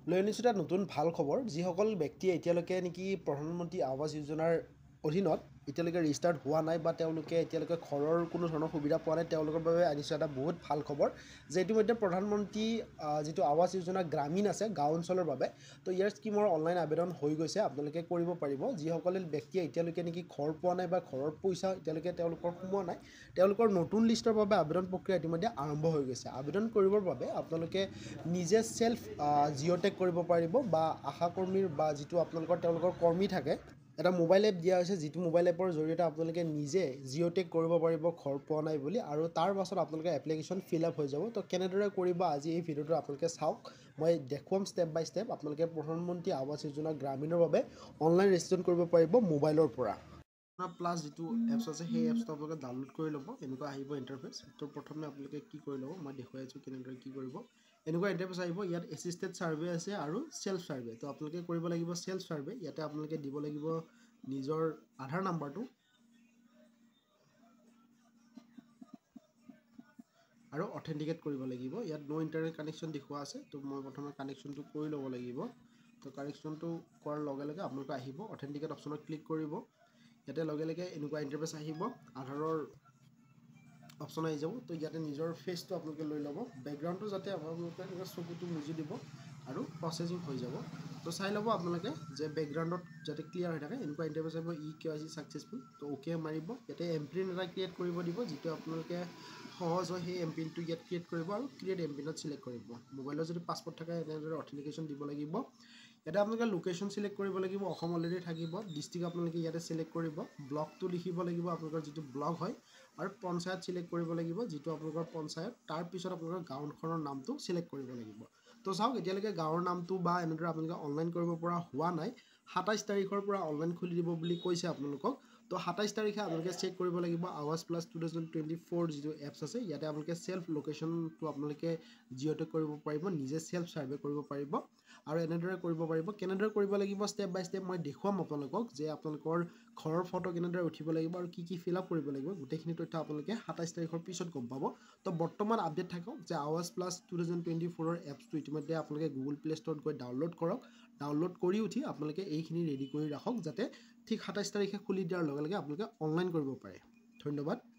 লৈ আনিছোঁ এটা নতুন ভাল খবৰ যিসকল ব্যক্তিয়ে এতিয়ালৈকে নেকি প্ৰধানমন্ত্ৰী আৱাস যোজনাৰ অধীনত এতিয়ালৈকে ৰেজিষ্টাৰ্ড হোৱা নাই বা তেওঁলোকে এতিয়ালৈকে ঘৰৰ কোনো ধৰণৰ সুবিধা পোৱা নাই তেওঁলোকৰ বাবে আনিছোঁ এটা বহুত ভাল খবৰ যে ইতিমধ্যে প্ৰধানমন্ত্ৰী যিটো আৱাস যোজনা গ্ৰামীণ আছে গাঁও অঞ্চলৰ বাবে তো ইয়াৰ স্কীমৰ অনলাইন আবেদন হৈ গৈছে আপোনালোকে কৰিব পাৰিব যিসকলে ব্যক্তিয়ে এতিয়ালৈকে নেকি ঘৰ পোৱা নাই বা ঘৰৰ পইচা এতিয়ালৈকে তেওঁলোকৰ সোমোৱা নাই তেওঁলোকৰ নতুন লিষ্টৰ বাবে আবেদন প্ৰক্ৰিয়া ইতিমধ্যে আৰম্ভ হৈ গৈছে আবেদন কৰিবৰ বাবে আপোনালোকে নিজে সেলফ জিঅ'টেক কৰিব পাৰিব বা আশাকৰ্মীৰ বা যিটো আপোনালোকৰ তেওঁলোকৰ কৰ্মী থাকে এটা মোবাইল এপ দিয়া হৈছে যিটো মোবাইল এপৰ জৰিয়তে আপোনালোকে নিজে জিঅ'টেক কৰিব পাৰিব ঘৰ পোৱা নাই বুলি আৰু তাৰ পাছত আপোনালোকে এপ্লিকেশ্যন ফিল আপ হৈ যাব তো কেনেদৰে কৰিব আজি এই ভিডিঅ'টো আপোনালোকে চাওক মই দেখুৱাম ষ্টেপ বাই ষ্টেপ আপোনালোকে প্ৰধানমন্ত্ৰী আৱাস যোজনা গ্ৰামীণৰ বাবে অনলাইন ৰেজিষ্ট্ৰেশ্যন কৰিব পাৰিব মোবাইলৰ পৰা প্লাছ যিটো এপছ আছে সেই এপছটো আপোনালোকে ডাউনলোড কৰি ল'ব এনেকুৱা আহিব ইণ্টাৰফেচ তো প্ৰথমে আপোনালোকে কি কৰি ল'ব মই দেখুৱাই আছোঁ কেনেদৰে কি কৰিব এনেকুৱা ইণ্টাৰফেচ আহিব ইয়াত এছিষ্টেড ছাৰ্ভে আছে আৰু সেল্ফ ছাৰ্ভে তো আপোনালোকে কৰিব লাগিব সেল্ফ ছাৰ্ভে ইয়াতে আপোনালোকে দিব লাগিব নিজৰ আধাৰ নাম্বাৰটো আৰু অথেণ্টিকেট কৰিব লাগিব ইয়াত নো ইণ্টাৰনেট কানেকশ্যন দেখুওৱা আছে তো মই প্ৰথমে কানেকশ্যনটো কৰি ল'ব লাগিব তো কানেকশ্যনটো কৰাৰ লগে লগে আপোনালোকে আহিব অথেণ্টিকেট অপশ্যনত ক্লিক কৰিব ইয়াতে লগে লগে এনেকুৱা ইণ্টাৰফেচ আহিব আধাৰৰ অপশ্যন আহি যাব তো ইয়াতে নিজৰ ফেচটো আপোনালোকে লৈ ল'ব বেকগ্ৰাউণ্ডটো যাতে আপোনালোকে চকুটো মুজি দিব আৰু প্ৰচেছিং হৈ যাব তো চাই ল'ব আপোনালোকে যে বেকগ্ৰাউণ্ডত যাতে ক্লিয়াৰ হৈ থাকে এনেকুৱা ইণ্টাৰফেচ আহিব KYC ছাকচেছফুল তো অ'কে মাৰিব ইয়াতে এমপিন এটা ক্ৰিয়েট কৰিব দিব যিটো আপোনালোকে সহজ হয় সেই এমপিনটো ইয়াত ক্ৰিয়েট কৰিব আৰু ক্ৰিয়েট এমপিনত চিলেক্ট কৰিব মোবাইলত যদি পাছপৰ্ট থাকে এনেদৰে অথেণ্টিকেশ্যন দিব লাগিব ইয়াতে আপোনালোকে লোকেশ্যন চিলেক্ট কৰিব লাগিব অসম অলৰেডি থাকিব ডিষ্ট্ৰিক্ট আপোনালোকে ইয়াতে চিলেক্ট কৰিব ব্লকটো লিখিব লাগিব আপোনালোকৰ যিটো ব্লক হয় আৰু পঞ্চায়ত চিলেক্ট কৰিব লাগিব যিটো আপোনালোকৰ পঞ্চায়ত তাৰপিছত আপোনালোকৰ গাঁওখনৰ নামটো চিলেক্ট কৰিব লাগিব তো চাওক এতিয়ালৈকে গাঁৱৰ নামটো বা এনেদৰে আপোনালোকে অনলাইন কৰিব পৰা হোৱা নাই ২৭ তাৰিখৰ পৰা অনলাইন খুলি দিব বুলি কৈছে আপোনালোকক তো ২৭ তাৰিখে আপোনালোকে চেক কৰিব লাগিব আৱাজ প্লাছ 2024 যিটো এপছ আছে ইয়াতে আপোনালোকে সেল্ফ লোকেশ্যনটো আপোনালোকে জিঅ'টেক কৰিব পাৰিব নিজে সেল্ফ ছাৰ্ভে কৰিব পাৰিব আৰু এনেদৰে কৰিব পাৰিব কেনেদৰে কৰিব লাগিব ষ্টেপ বাই ষ্টেপ মই দেখুৱাম আপোনালোকক যে আপোনালোকৰ ঘৰৰ ফটো কেনেদৰে উঠিব লাগিব আৰু কি ফিল আপ কৰিব লাগিব গোটেইখিনি তথ্য আপোনালোকে ২৭ তাৰিখৰ পিছত গম পাব তো বৰ্তমান আপডেট থাকক যে আৱাজ প্লাছ 2024 এপছটো ইতিমধ্যে আপোনালোকে গুগল প্লে ষ্টৰত গৈ ডাউনলোড কৰক ডাউনলোড কৰি উঠি আপোনালোকে এইখিনি ৰেডি কৰি ৰাখক যাতে ঠিক ২৭ তাৰিখে খুলি দিয়াৰ লগে লগে আপোনালোকে অনলাইন কৰিব পাৰে ধন্যবাদ